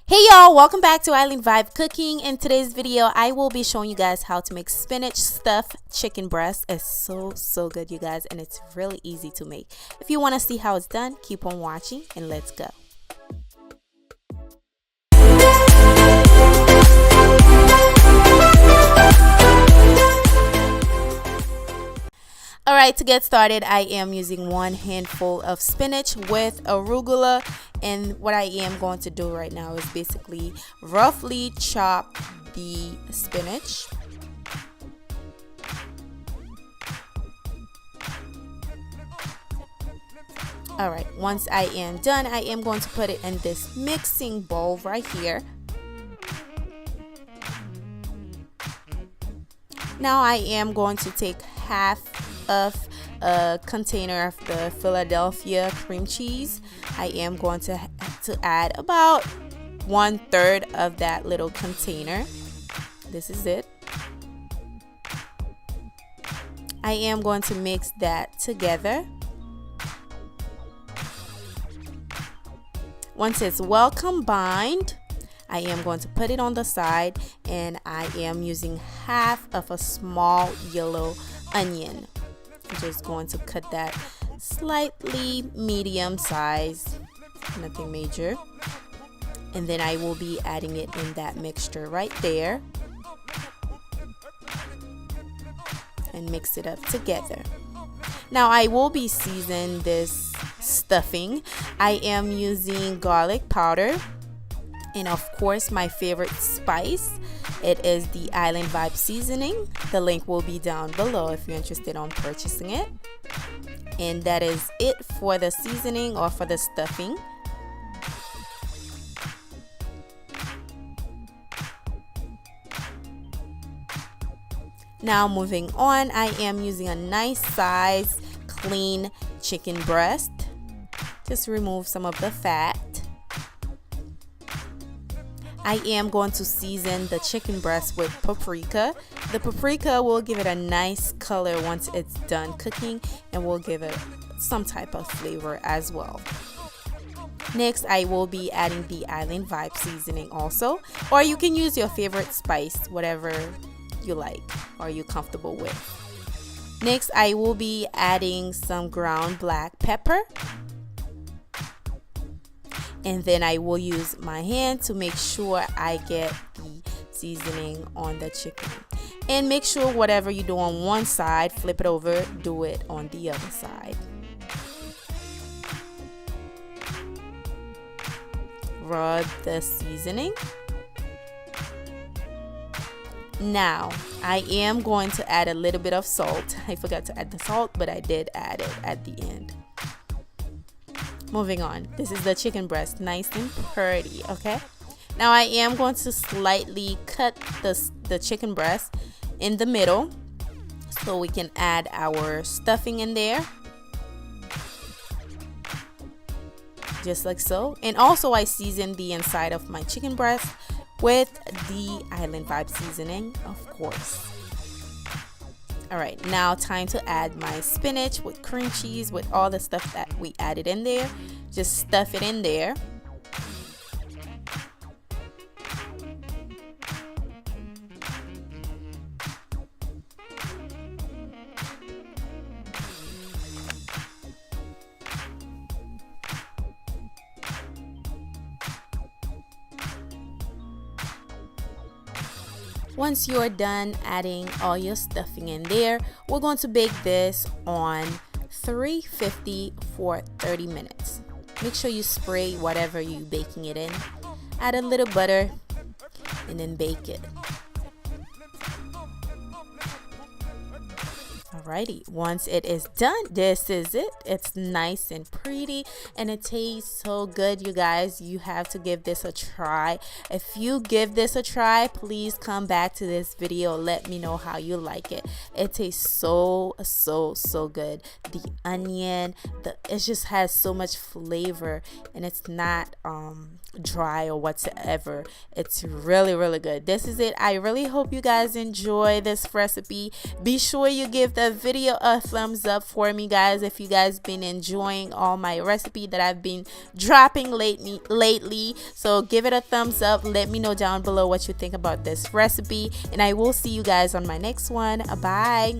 Hey y'all, welcome back to Island Vibe Cooking. In today's video, I will be showing you guys how to make spinach stuffed chicken breast. It's so good, you guys, and it's really easy to make. If you want to see how it's done, keep on watching and let's go. Alright, to get started, I am using 1 handful of spinach with arugula, and what I am going to do right now is basically roughly chop the spinach. Alright, once I am done, I am going to put it in this mixing bowl right here. Now I am going to take half of a container of the Philadelphia cream cheese. I am going to add about 1/3 of that little container. This is it. I am going to mix that together. Once it's well combined, I am going to put it on the side, and I am using half of a small yellow onion. I'm just going to cut that slightly medium size, nothing major. And then I will be adding it in that mixture right there and mix it up together. Now I will be seasoning this stuffing. I am using garlic powder and of course my favorite spice. It is the Island Vibe seasoning. The link will be down below if you're interested on purchasing it. And that is it for the seasoning or for the stuffing. Now moving on, I am using a nice size clean chicken breast. Just remove some of the fat. I am going to season the chicken breast with paprika. The paprika will give it a nice color once it's done cooking and will give it some type of flavor as well. Next, I will be adding the Island Vibe seasoning also, or you can use your favorite spice, whatever you like or you're comfortable with. Next, I will be adding some ground black pepper. And then I will use my hand to make sure I get the seasoning on the chicken. And make sure whatever you do on one side, flip it over, do it on the other side. Rub the seasoning. Now, I am going to add a little bit of salt. I forgot to add the salt, but I did add it at the end. Moving on, this is the chicken breast, nice and pretty. Okay, now I am going to slightly cut the chicken breast in the middle so we can add our stuffing in there, just like so. And also I seasoned the inside of my chicken breast with the Island Vibe seasoning, of course. Alright, now time to add my spinach with cream cheese with all the stuff that we added in there. Just stuff it in there. Once you're done adding all your stuffing in there, we're going to bake this on 350 for 30 minutes. Make sure you spray whatever you're baking it in. Add a little butter and then bake it. Alrighty, once it is done, this is it. It's nice and pretty and it tastes so good, you guys. You have to give this a try. If you give this a try, please come back to this video. Let me know how you like it. It tastes so good. The onion, it just has so much flavor, and it's not dry or whatsoever. It's really good. This is it. I really hope you guys enjoy this recipe. Be sure you give the video a thumbs up for me, guys, if you guys been enjoying all my recipe that I've been dropping lately. So give it a thumbs up. Let me know down below what you think about this recipe, and I will see you guys on my next one. Bye.